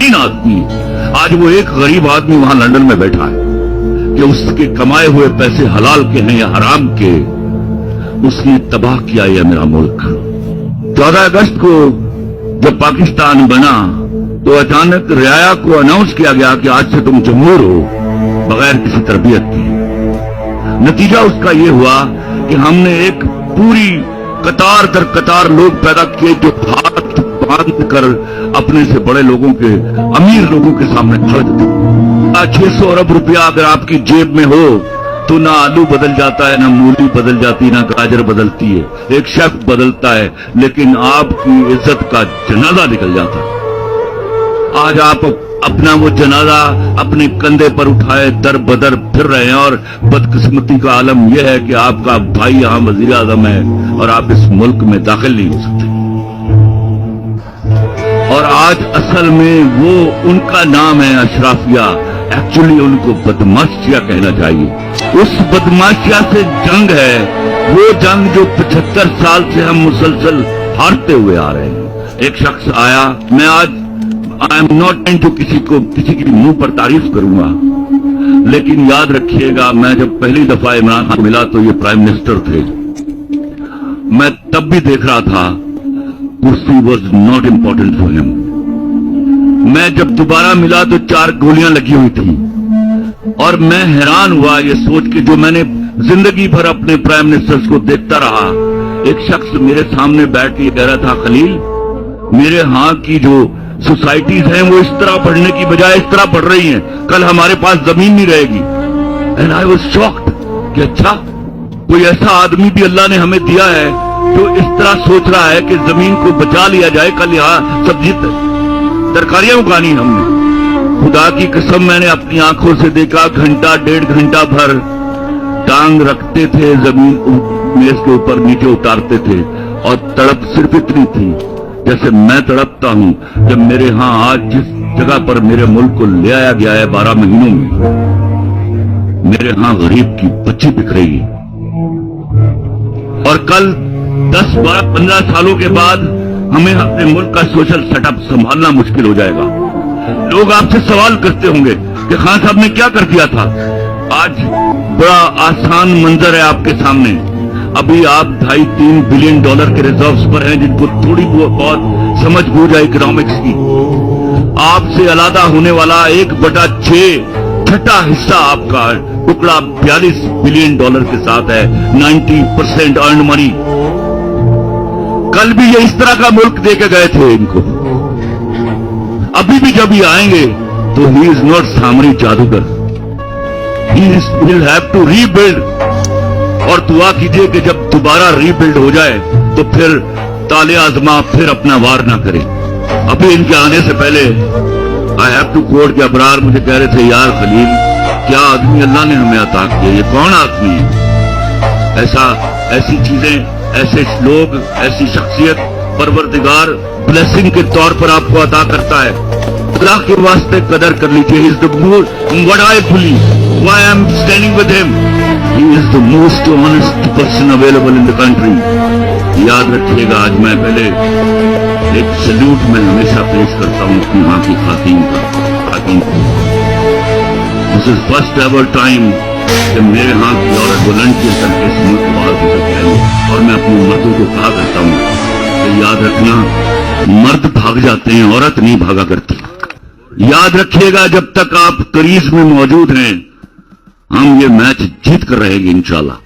बेहतरीन आदमी, आज वो एक गरीब आदमी वहां लंदन में बैठा है कि उसके कमाए हुए पैसे हलाल के हैं या हराम के, उसने तबाह किया ये मेरा मुल्क। 14 अगस्त को जब पाकिस्तान बना तो अचानक रियाया को अनाउंस किया गया कि आज से तुम जमहूर हो, बगैर किसी तरबियत के। नतीजा उसका ये हुआ कि हमने एक पूरी कतार दर कतार लोग पैदा किए जो हाथ बांध कर अपने से बड़े लोगों के, अमीर लोगों के सामने खड़े थे। 600 अरब रुपया अगर आपकी जेब में हो तो ना आलू बदल जाता है, ना मूली बदल जाती, ना गाजर बदलती है, एक शेफ बदलता है, लेकिन आपकी इज्जत का जनाजा निकल जाता है। आज आप अपना वो जनाजा अपने कंधे पर उठाए दर बदर फिर रहे हैं, और बदकिस्मती का आलम यह है कि आपका भाई यहां वजीर आजम है और आप इस मुल्क में दाखिल नहीं हो सकते। और आज असल में वो उनका नाम है अशराफिया, एक्चुअली उनको बदमाशिया कहना चाहिए। उस बदमाशिया से जंग है, वो जंग जो 75 साल से हम मुसलसल हारते हुए आ रहे हैं। एक शख्स आया, मैं आज I am not trying to किसी की मुंह पर तारीफ करूंगा, लेकिन याद रखिएगा मैं जब पहली दफा इमरान खान मिला तो ये प्राइम मिनिस्टर थे। मैं तब भी देख रहा था कुर्सी was not important for him. मैं जब दोबारा मिला तो 4 गोलियां लगी हुई थी, और मैं हैरान हुआ ये सोच के, जो मैंने जिंदगी भर अपने प्राइम मिनिस्टर्स को देखता रहा। एक शख्स मेरे सामने बैठ के कह रहा था, खलील मेरे यहाँ की जो सोसाइटीज हैं वो इस तरह बढ़ने की बजाय इस तरह बढ़ रही हैं, कल हमारे पास जमीन नहीं रहेगी। एंड आई वाज शॉक्ड कि अच्छा कोई ऐसा आदमी भी अल्लाह ने हमें दिया है जो इस तरह सोच रहा है कि जमीन को बचा लिया जाए, कल यहाँ सब्जी तरकारियां उगानी हमने। खुदा की कसम मैंने अपनी आंखों से देखा, घंटा 1.5 घंटा भर टांग रखते थे, जमीन मेज के ऊपर नीचे उतारते थे, और तड़प सिर्फ इतनी थी जैसे मैं तड़पता हूं जब मेरे यहां आज जिस जगह पर मेरे मुल्क को ले आया गया है 12 महीनों में, मेरे यहां गरीब की बच्ची बिक रही है। और कल 10, 12, 15 सालों के बाद हमें अपने मुल्क का सोशल सेटअप संभालना मुश्किल हो जाएगा। लोग आपसे सवाल करते होंगे कि खान साहब ने क्या कर दिया था। आज बड़ा आसान मंजर है आपके सामने। अभी आप $2.5-3 बिलियन के रिजर्व्स पर हैं, जिनको थोड़ी बहुत समझ बूझ है इकोनॉमिक्स की। आपसे अलग होने वाला 1/6 छठा हिस्सा आपका टुकड़ा $42 बिलियन के साथ है, 90% अर्न मनी। कल भी ये इस तरह का मुल्क देके गए थे इनको। अभी भी जब ये आएंगे तो ही इज नॉट सामरी जादूगर, he will have to rebuild. और दुआ कीजिए कि जब दोबारा रीबिल्ड हो जाए तो फिर ताले आजमा फिर अपना वार ना करे। अभी इनके आने से पहले आई हैव टू कोट के अबरार मुझे कह रहे थे, यार खलील क्या आदमी अल्लाह ने हमें अता किया, ये कौन आदमी है, ऐसी चीजें, ऐसे लोग, ऐसी शख्सियत परवरदिगार ब्लेसिंग के तौर पर आपको अता करता है। अल्लाह के वास्ते कदर कर लीजिए। He is the most, what I believe, why I am standing with him, he is the most honest person available in the country। याद रखिएगा, आज मैं पहले एक सल्यूट मैं हमेशा पेश करता हूँ अपनी माँ की खातिन को। This is first ever time कि मेरे यहाँ की औरत वॉलंटियर करके इस मुल्क को बाहर गुजर के आई। और मैं अपने मर्दों को कहा करता हूँ कि याद रखना, मर्द भाग जाते हैं, औरत नहीं भागा करती। याद रखिएगा, जब तक आप करीज में मौजूद हैं हम ये मैच जीत कर रहेंगे इंशाल्लाह।